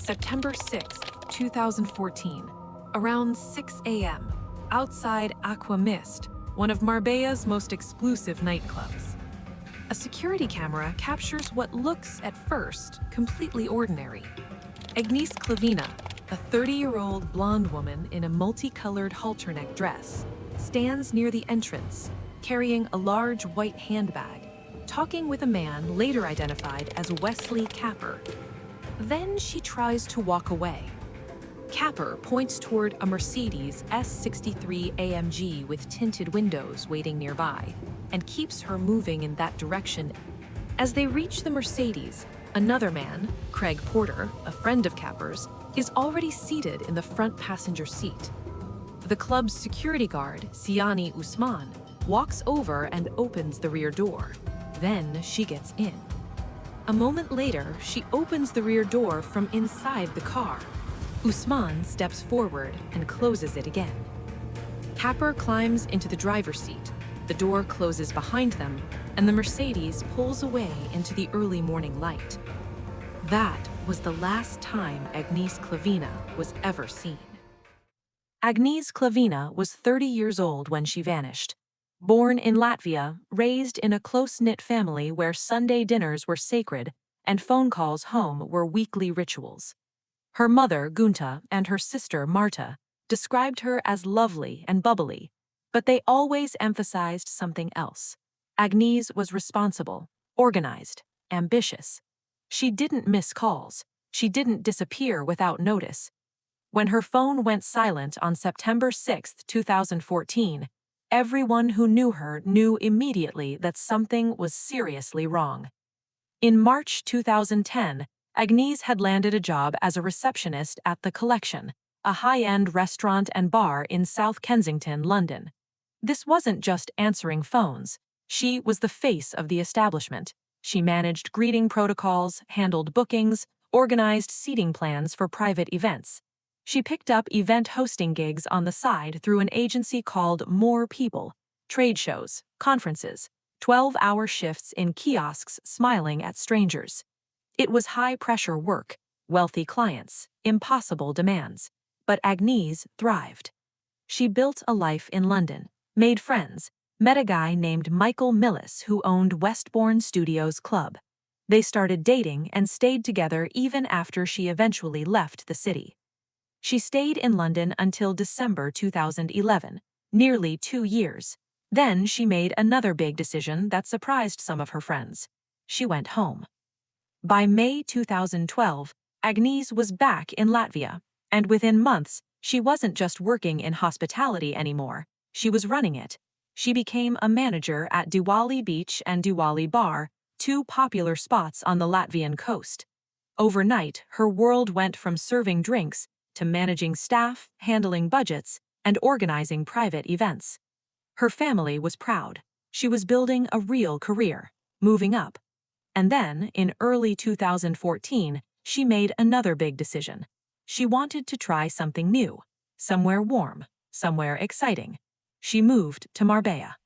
September 6, 2014, around 6 a.m., outside Aqwa Mist, one of Marbella's most exclusive nightclubs. A security camera captures what looks, at first, completely ordinary. Agnese Klavina, a 30-year-old blonde woman in a multicolored halter-neck dress, stands near the entrance, carrying a large white handbag, talking with a man later identified as Wesley Capper. Then she tries to walk away. Capper points toward a Mercedes S63 AMG with tinted windows waiting nearby and keeps her moving in that direction. As they reach the Mercedes, another man, Craig Porter, a friend of Capper's, is already seated in the front passenger seat. The club's security guard, Siani Usman, walks over and opens the rear door. Then she gets in. A moment later, she opens the rear door from inside the car. Usman steps forward and closes it again. Capper climbs into the driver's seat. The door closes behind them, and the Mercedes pulls away into the early morning light. That was the last time Agnese Klavina was ever seen. Agnese Klavina was 30 years old when she vanished. Born in Latvia, raised in a close-knit family where Sunday dinners were sacred and phone calls home were weekly rituals. Her mother, Gunta, and her sister, Marta, described her as lovely and bubbly, but they always emphasized something else. Agnese was responsible, organized, ambitious. She didn't miss calls. She didn't disappear without notice. When her phone went silent on September 6, 2014, everyone who knew her knew immediately that something was seriously wrong. In March 2010, Agnese had landed a job as a receptionist at The Collection, a high-end restaurant and bar in South Kensington, London. This wasn't just answering phones. She was the face of the establishment. She managed greeting protocols, handled bookings, organized seating plans for private events. She picked up event hosting gigs on the side through an agency called More People, trade shows, conferences, 12-hour shifts in kiosks smiling at strangers. It was high-pressure work, wealthy clients, impossible demands. But Agnese thrived. She built a life in London, made friends, met a guy named Michael Millis who owned Westbourne Studios Club. They started dating and stayed together even after she eventually left the city. She stayed in London until December 2011, nearly 2 years. Then she made another big decision that surprised some of her friends. She went home. By May 2012, Agnese was back in Latvia, and within months, she wasn't just working in hospitality anymore, she was running it. She became a manager at Diwali Beach and Diwali Bar, 2 popular spots on the Latvian coast. Overnight, her world went from serving drinks to managing staff, handling budgets, and organizing private events. Her family was proud. She was building a real career, moving up. And then, in early 2014, she made another big decision. She wanted to try something new, somewhere warm, somewhere exciting. She moved to Marbella.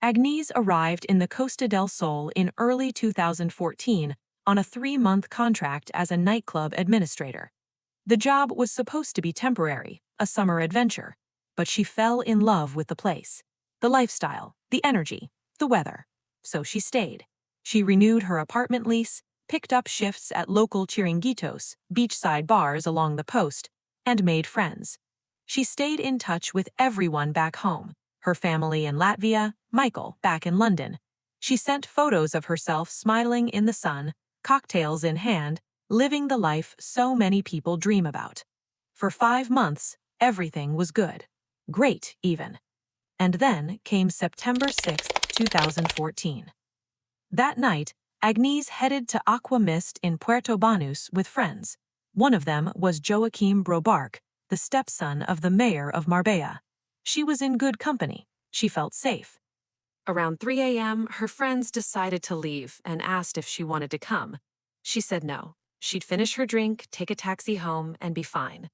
Agnese arrived in the Costa del Sol in early 2014 on a 3-month contract as a nightclub administrator. The job was supposed to be temporary, a summer adventure, but she fell in love with the place, the lifestyle, the energy, the weather. So she stayed. She renewed her apartment lease, picked up shifts at local chiringuitos, beachside bars along the coast, and made friends. She stayed in touch with everyone back home, her family in Latvia, Michael back in London. She sent photos of herself smiling in the sun, cocktails in hand, living the life so many people dream about. For 5 months, everything was good. Great, even. And then came September 6, 2014. That night, Agnese headed to Aqwa Mist in Puerto Banús with friends. One of them was Joachim Brobark, the stepson of the mayor of Marbella. She was in good company. She felt safe. Around 3 a.m., her friends decided to leave and asked if she wanted to come. She said no. She'd finish her drink, take a taxi home, and be fine.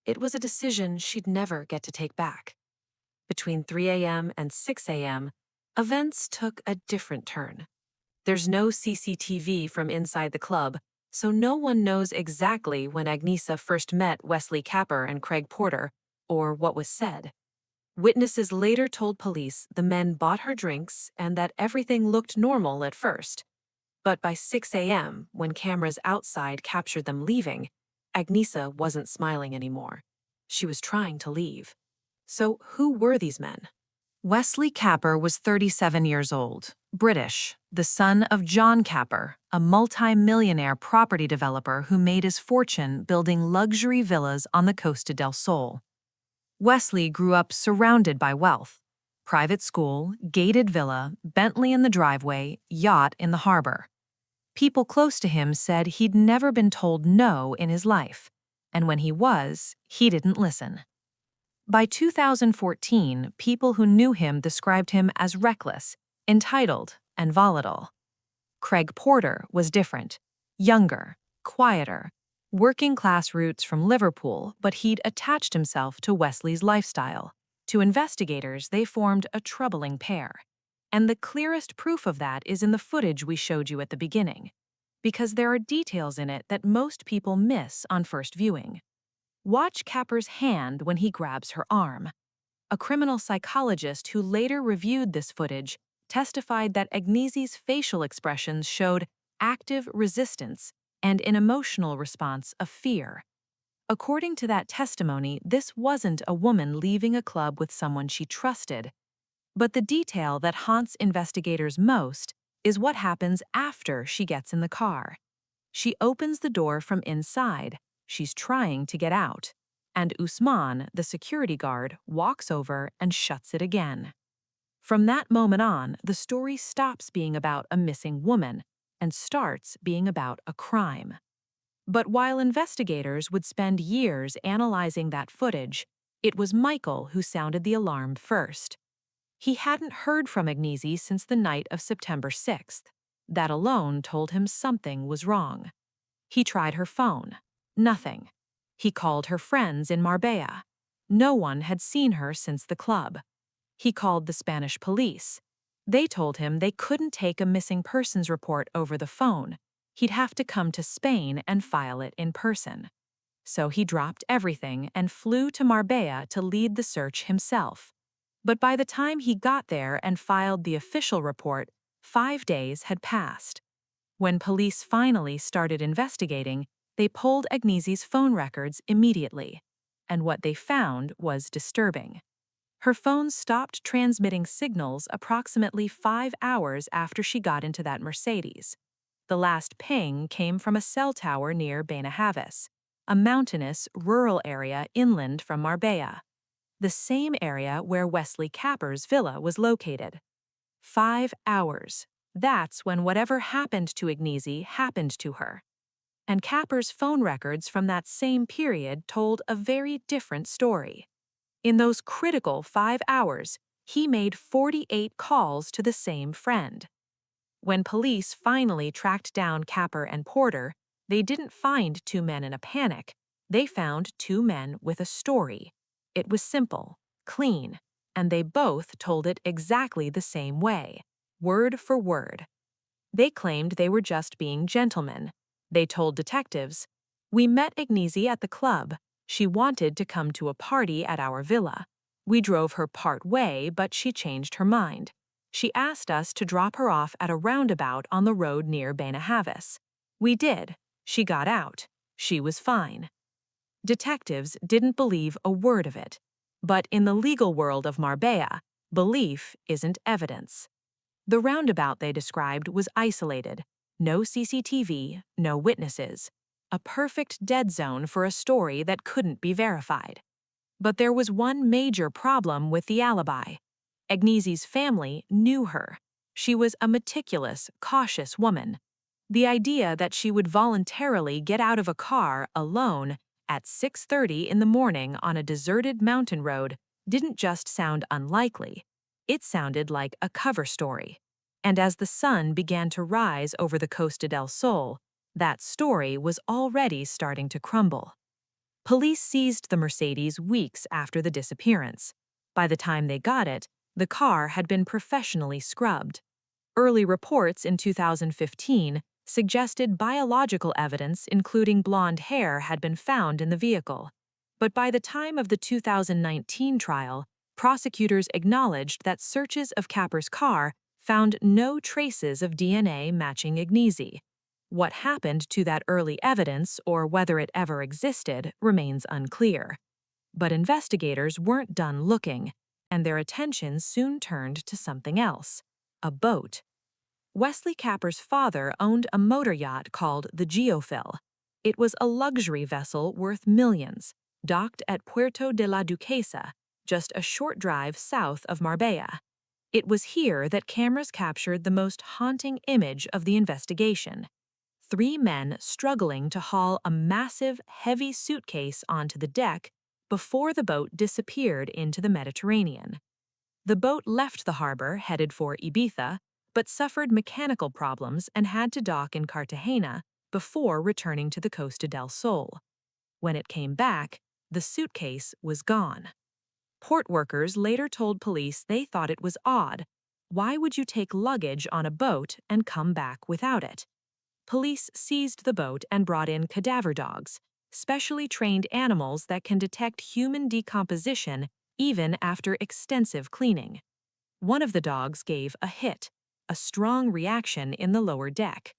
It was a decision she'd never get to take back. Between 3 a.m. and 6 a.m., events took a different turn. There's no CCTV from inside the club, So no one knows exactly when Agnesa first met Wesley Capper and Craig Porter, or what was said. Witnesses later told police the men bought her drinks and that everything looked normal at first. But by 6 a.m., when cameras outside captured them leaving, Agnesa wasn't smiling anymore. She was trying to leave. So who were these men? Wesley Capper was 37 years old, British, the son of John Capper, a multi-millionaire property developer who made his fortune building luxury villas on the Costa del Sol. Wesley grew up surrounded by wealth. Private school, gated villa, Bentley in the driveway, yacht in the harbor. People close to him said he'd never been told no in his life, and when he was, he didn't listen. By 2014, people who knew him described him as reckless, entitled, and volatile. Craig Porter was different, younger, quieter, working-class roots from Liverpool, but he'd attached himself to Wesley's lifestyle. To investigators, they formed a troubling pair. And the clearest proof of that is in the footage we showed you at the beginning, because there are details in it that most people miss on first viewing. Watch Capper's hand when he grabs her arm. A criminal psychologist who later reviewed this footage testified that Agnese's facial expressions showed active resistance and an emotional response of fear. According to that testimony, this wasn't a woman leaving a club with someone she trusted. But the detail that haunts investigators most is what happens after she gets in the car. She opens the door from inside. She's trying to get out. And Usman, the security guard, walks over and shuts it again. From that moment on, the story stops being about a missing woman and starts being about a crime. But while investigators would spend years analyzing that footage, it was Michael who sounded the alarm first. He hadn't heard from Agnese since the night of September 6th. That alone told him something was wrong. He tried her phone. Nothing. He called her friends in Marbella. No one had seen her since the club. He called the Spanish police. They told him they couldn't take a missing persons report over the phone. He'd have to come to Spain and file it in person. So he dropped everything and flew to Marbella to lead the search himself. But by the time he got there and filed the official report, 5 days had passed. When police finally started investigating, they pulled Agnese's phone records immediately. And what they found was disturbing. Her phone stopped transmitting signals approximately 5 hours after she got into that Mercedes. The last ping came from a cell tower near Benahavís, a mountainous, rural area inland from Marbella, the same area where Wesley Capper's villa was located. 5 hours. That's when whatever happened to Agnese happened to her. And Capper's phone records from that same period told a very different story. In those critical 5 hours, he made 48 calls to the same friend. When police finally tracked down Capper and Porter, they didn't find 2 men in a panic. They found 2 men with a story. It was simple, clean, and they both told it exactly the same way, word for word. They claimed they were just being gentlemen. They told detectives, "We met Agnese at the club. She wanted to come to a party at our villa. We drove her part way, but she changed her mind. She asked us to drop her off at a roundabout on the road near Benahavís. We did. She got out. She was fine." Detectives didn't believe a word of it. But in the legal world of Marbella, belief isn't evidence. The roundabout they described was isolated. No CCTV, no witnesses. A perfect dead zone for a story that couldn't be verified. But there was one major problem with the alibi. Agnese's family knew her. She was a meticulous, cautious woman. The idea that she would voluntarily get out of a car alone at 6:30 in the morning on a deserted mountain road didn't just sound unlikely. It sounded like a cover story. And as the sun began to rise over the Costa del Sol, that story was already starting to crumble. Police seized the Mercedes weeks after the disappearance. By the time they got it, the car had been professionally scrubbed. Early reports in 2015 suggested biological evidence including blonde hair had been found in the vehicle. But by the time of the 2019 trial, prosecutors acknowledged that searches of Capper's car found no traces of DNA matching Agnese. What happened to that early evidence, or whether it ever existed, remains unclear. But investigators weren't done looking, and their attention soon turned to something else: a boat. Wesley Capper's father owned a motor yacht called the Geophil. It was a luxury vessel worth millions, docked at Puerto de la Duquesa, just a short drive south of Marbella. It was here that cameras captured the most haunting image of the investigation: 3 men struggling to haul a massive, heavy suitcase onto the deck before the boat disappeared into the Mediterranean. The boat left the harbor headed for Ibiza, but suffered mechanical problems and had to dock in Cartagena before returning to the Costa del Sol. When it came back, the suitcase was gone. Port workers later told police they thought it was odd. Why would you take luggage on a boat and come back without it? Police seized the boat and brought in cadaver dogs, specially trained animals that can detect human decomposition even after extensive cleaning. One of the dogs gave a hit, a strong reaction in the lower deck.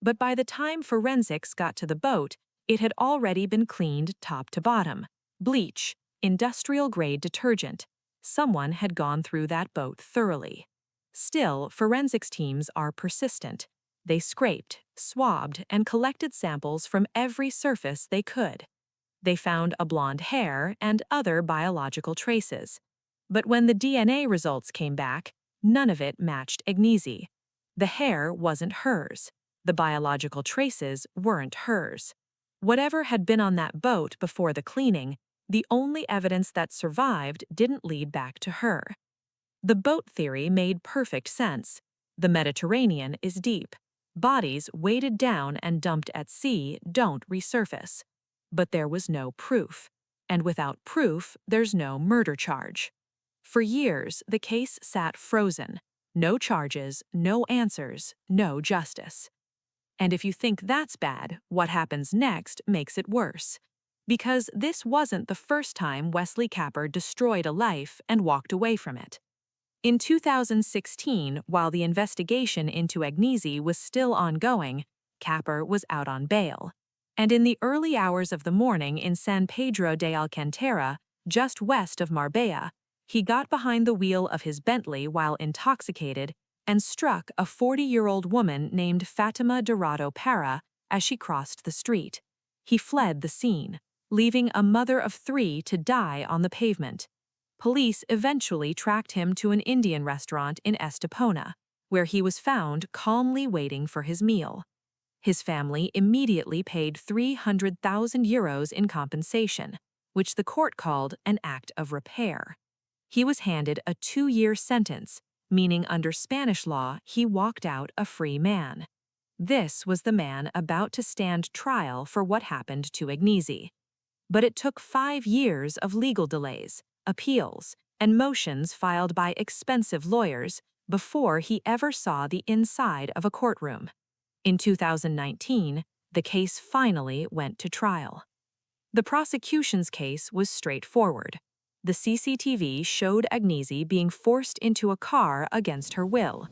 But by the time forensics got to the boat, it had already been cleaned top to bottom. Bleach, industrial-grade detergent. Someone had gone through that boat thoroughly. Still, forensics teams are persistent. They scraped, swabbed, and collected samples from every surface they could. They found a blonde hair and other biological traces. But when the DNA results came back, none of it matched Agnese. The hair wasn't hers. The biological traces weren't hers. Whatever had been on that boat before the cleaning, the only evidence that survived didn't lead back to her. The boat theory made perfect sense. The Mediterranean is deep. Bodies weighted down and dumped at sea don't resurface. But there was no proof. And without proof, there's no murder charge. For years, the case sat frozen. No charges, no answers, no justice. And if you think that's bad, what happens next makes it worse. Because this wasn't the first time Wesley Capper destroyed a life and walked away from it. In 2016, while the investigation into Agnese was still ongoing, Capper was out on bail. And in the early hours of the morning in San Pedro de Alcantara, just west of Marbella, he got behind the wheel of his Bentley while intoxicated and struck a 40-year-old woman named Fatima Dorado Parra as she crossed the street. He fled the scene, leaving a mother of 3 to die on the pavement. Police eventually tracked him to an Indian restaurant in Estepona, where he was found calmly waiting for his meal. His family immediately paid 300,000 euros in compensation, which the court called an act of repair. He was handed a 2-year sentence, meaning under Spanish law he walked out a free man. This was the man about to stand trial for what happened to Agnese. But it took 5 years of legal delays, appeals, and motions filed by expensive lawyers before he ever saw the inside of a courtroom. In 2019, the case finally went to trial. The prosecution's case was straightforward. The CCTV showed Agnese being forced into a car against her will.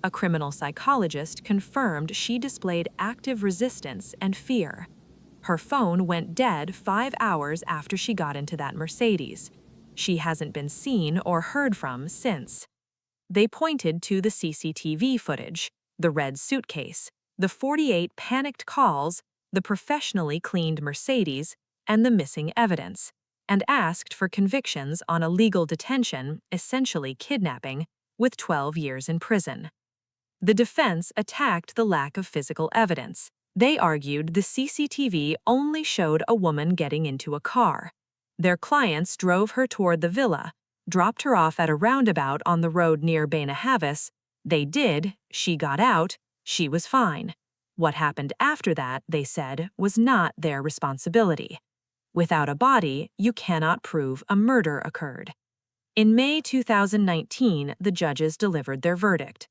A criminal psychologist confirmed she displayed active resistance and fear. Her phone went dead 5 hours after she got into that Mercedes. She hasn't been seen or heard from since. They pointed to the CCTV footage, the red suitcase, the 48 panicked calls, the professionally cleaned Mercedes, and the missing evidence, and asked for convictions on illegal detention, essentially kidnapping, with 12 years in prison. The defense attacked the lack of physical evidence. They argued the CCTV only showed a woman getting into a car. Their clients drove her toward the villa, dropped her off at a roundabout on the road near Benahavís. They did, she got out, she was fine. What happened after that, they said, was not their responsibility. Without a body, you cannot prove a murder occurred. In May 2019, the judges delivered their verdict.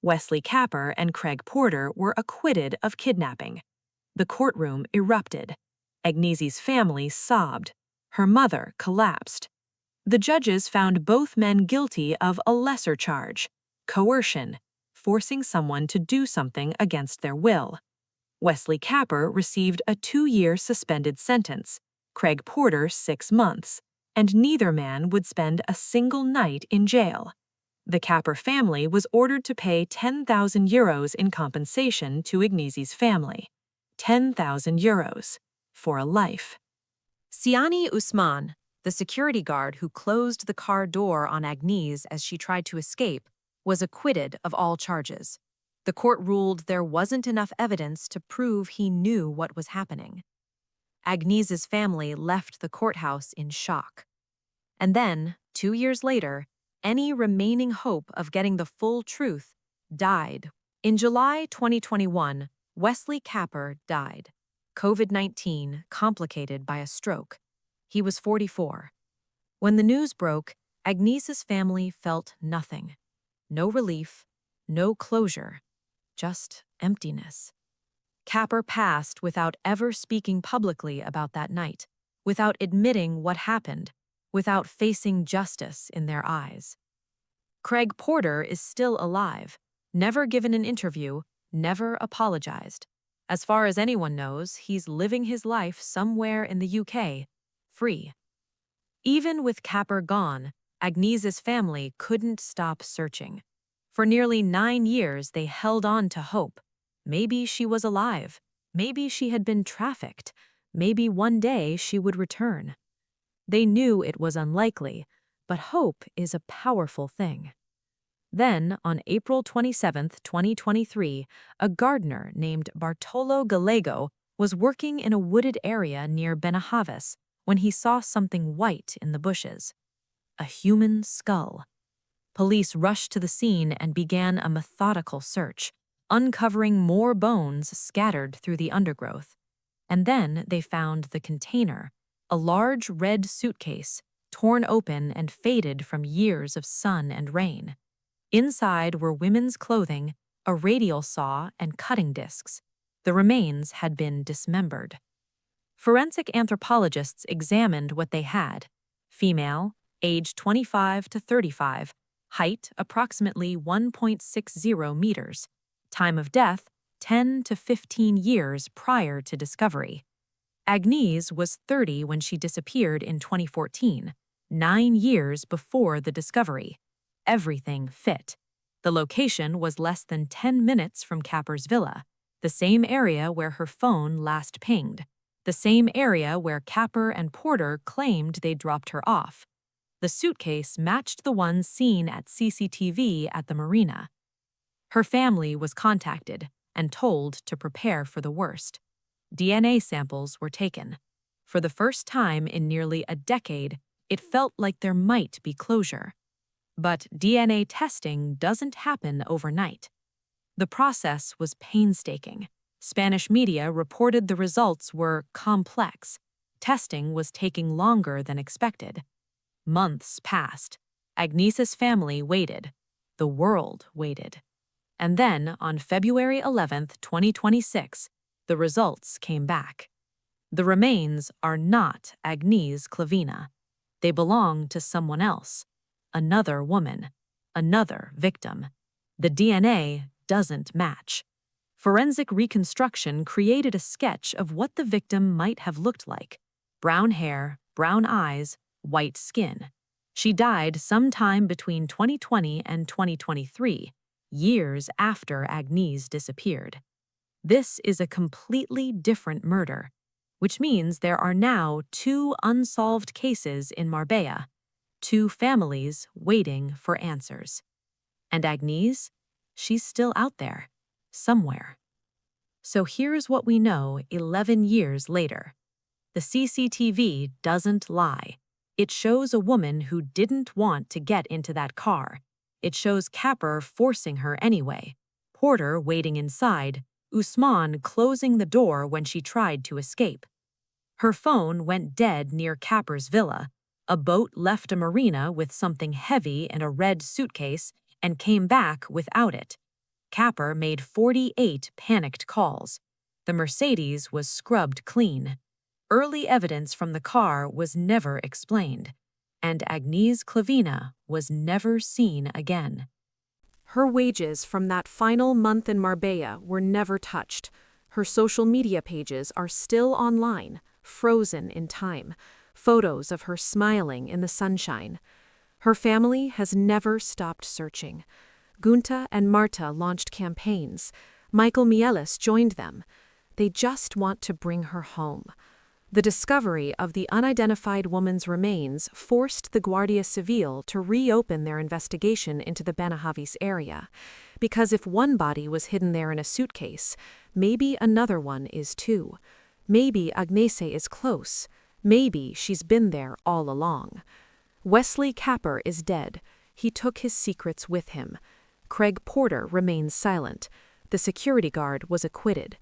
Wesley Capper and Craig Porter were acquitted of kidnapping. The courtroom erupted. Agnese's family sobbed. Her mother collapsed. The judges found both men guilty of a lesser charge: coercion, forcing someone to do something against their will. Wesley Capper received a 2-year suspended sentence, Craig Porter 6 months, and neither man would spend a single night in jail. The Capper family was ordered to pay €10,000 in compensation to Agnese's family. €10,000 for a life. Siani Usman, the security guard who closed the car door on Agnese as she tried to escape, was acquitted of all charges. The court ruled there wasn't enough evidence to prove he knew what was happening. Agnese's family left the courthouse in shock. And then, 2 years later, any remaining hope of getting the full truth died. In July 2021, Wesley Capper died. COVID-19 complicated by a stroke. He was 44. When the news broke, Agnese's family felt nothing. No relief, no closure, just emptiness. Capper passed without ever speaking publicly about that night, without admitting what happened, without facing justice in their eyes. Craig Porter is still alive, never given an interview, never apologized. As far as anyone knows, he's living his life somewhere in the UK, free. Even with Capper gone, Agnese's family couldn't stop searching. For nearly 9 years, they held on to hope. Maybe she was alive. Maybe she had been trafficked. Maybe one day she would return. They knew it was unlikely, but hope is a powerful thing. Then, on April 27, 2023, a gardener named Bartolo Gallego was working in a wooded area near Benahavís when he saw something white in the bushes. A human skull. Police rushed to the scene and began a methodical search, uncovering more bones scattered through the undergrowth. And then they found the container, a large red suitcase, torn open and faded from years of sun and rain. Inside were women's clothing, a radial saw, and cutting discs. The remains had been dismembered. Forensic anthropologists examined what they had. Female, age 25 to 35, height approximately 1.60 meters. Time of death, 10 to 15 years prior to discovery. Agnese was 30 when she disappeared in 2014, 9 years before the discovery. Everything fit. The location was less than 10 minutes from Capper's villa, the same area where her phone last pinged, the same area where Capper and Porter claimed they dropped her off. The suitcase matched the one seen at CCTV at the marina. Her family was contacted and told to prepare for the worst. DNA samples were taken. For the first time in nearly a decade, it felt like there might be closure. But DNA testing doesn't happen overnight. The process was painstaking. Spanish media reported the results were complex. Testing was taking longer than expected. Months passed. Agnese's family waited. The world waited. And then, on February 11, 2026, the results came back. The remains are not Agnese Klavina. They belong to someone else. Another woman. Another victim. The DNA doesn't match. Forensic reconstruction created a sketch of what the victim might have looked like. Brown hair, brown eyes, white skin. She died sometime between 2020 and 2023, years after Agnese disappeared. This is a completely different murder, which means there are now 2 unsolved cases in Marbella, 2 families waiting for answers. And Agnese? She's still out there, somewhere. So here's what we know 11 years later. The CCTV doesn't lie. It shows a woman who didn't want to get into that car. It shows Capper forcing her anyway, Porter waiting inside, Usman closing the door when she tried to escape. Her phone went dead near Capper's villa. A boat left a marina with something heavy in a red suitcase and came back without it. Capper made 48 panicked calls. The Mercedes was scrubbed clean. Early evidence from the car was never explained, and Agnese Klavina was never seen again. Her wages from that final month in Marbella were never touched. Her social media pages are still online, frozen in time, photos of her smiling in the sunshine. Her family has never stopped searching. Gunta and Marta launched campaigns. Michael Mielis joined them. They just want to bring her home. The discovery of the unidentified woman's remains forced the Guardia Civil to reopen their investigation into the Benahavís area, because if one body was hidden there in a suitcase, maybe another one is too. Maybe Agnese is close. Maybe she's been there all along. Wesley Capper is dead. He took his secrets with him. Craig Porter remains silent. The security guard was acquitted.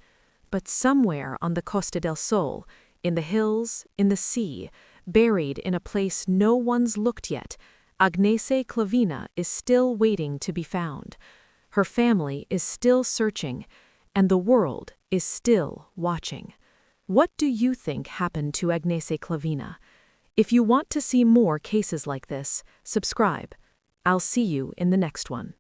But somewhere on the Costa del Sol, in the hills, in the sea, buried in a place no one's looked yet, Agnese Klavina is still waiting to be found. Her family is still searching, and the world is still watching. What do you think happened to Agnese Klavina? If you want to see more cases like this, subscribe. I'll see you in the next one.